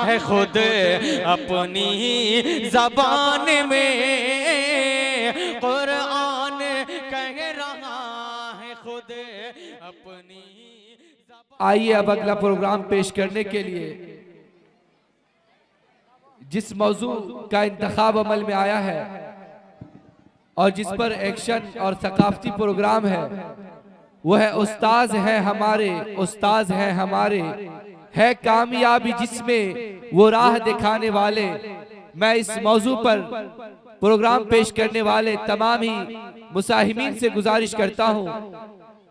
है खुद अपनी ज़बान में, कुरान कह रहा है खुद अपनी। आइए अब अगला प्रोग्राम पेश करने के लिए जिस मौजू का इंतखाब अमल में आया है और जिस पर एक्शन और सकाफती प्रोग्राम है, वह है उस्ताज है हमारे, उस्ताज है हमारे, है कामयाबी जिसमें वो राह दिखाने वाले। मैं इस मौजू पर प्रोग्राम पेश करने वाले तमाम ही मुसाहिमीन से गुजारिश करता हूं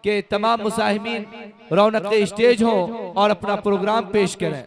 कि तमाम मुसाहिमीन रौनक स्टेज हों और अपना प्रोग्राम पेश करें।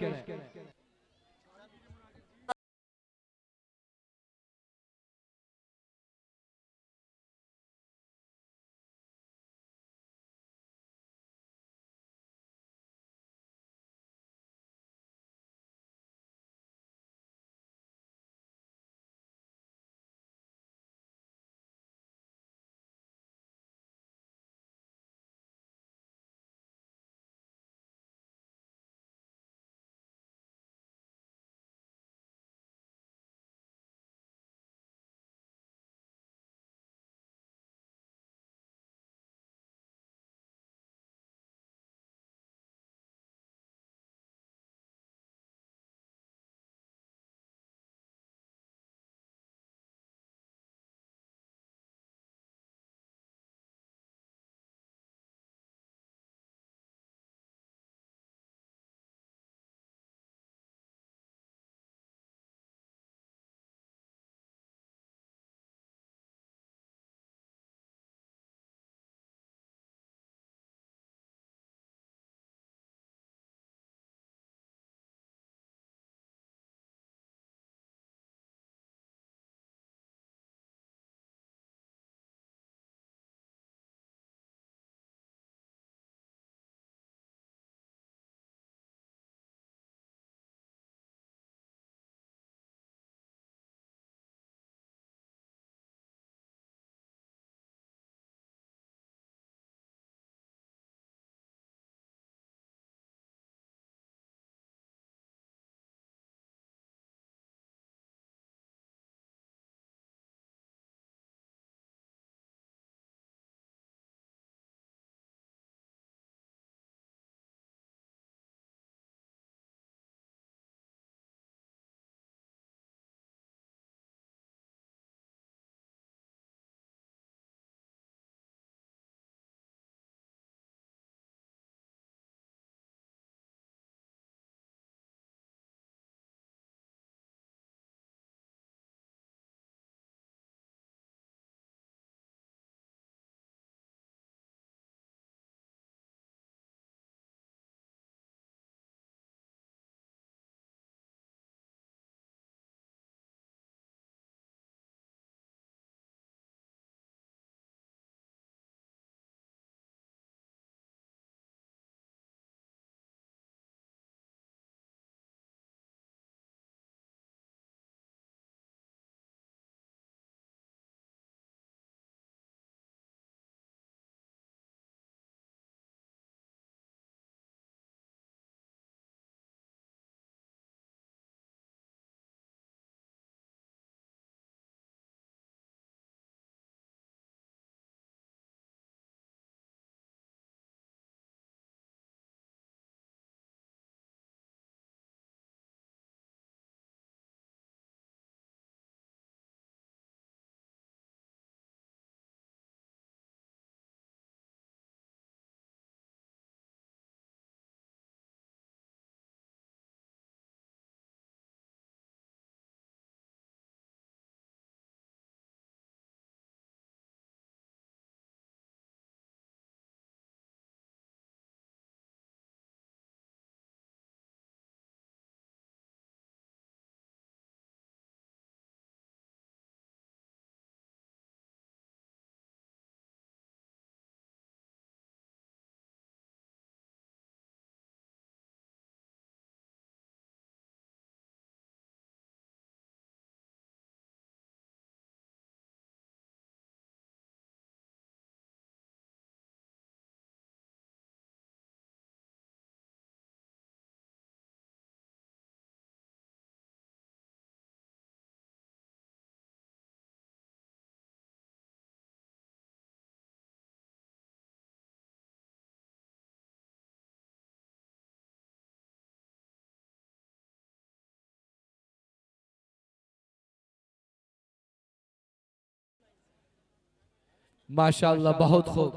माशाअल्लाह, बहुत खूब।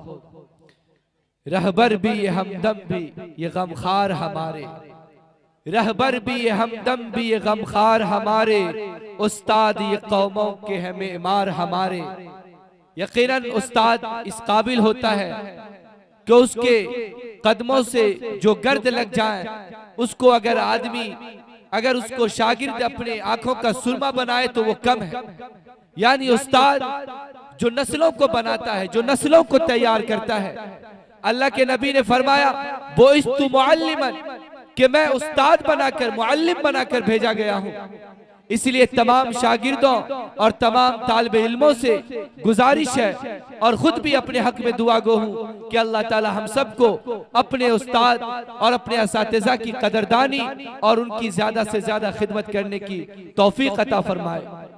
रहबर भी ये हमदम भी ये गमखार हमारे, रहबर भी ये हमदम भी ये गमखार हमारे, उस्ताद ये कौमों के हैं मेमार हमारे। यकीनन उस्ताद इस काबिल होता है कि उसके कदमों से जो गर्द लग जाए, उसको अगर उसको शागिर्द अपने आंखों का सुरमा बनाए तो वो कम है। यानी उस्ताद जो नस्लों को बनाता है, जो नस्लों को तैयार करता है। अल्लाह के नबी ने फरमाया, बुइस्तु मुअल्लिमन, कि मैं उस्ताद बनाकर, मुअल्लिम बनाकर भेजा गया हूँ। इसलिए तमाम शागिर्दों और तमाम तालिब इल्मों से गुजारिश है और खुद भी अपने हक में दुआ गो हूँ कि अल्लाह ताला हम सबको अपने उस्ताद और अपने असातिज़ा की कदरदानी और उनकी ज्यादा से ज्यादा खिदमत करने की तौफीक अता फरमाए।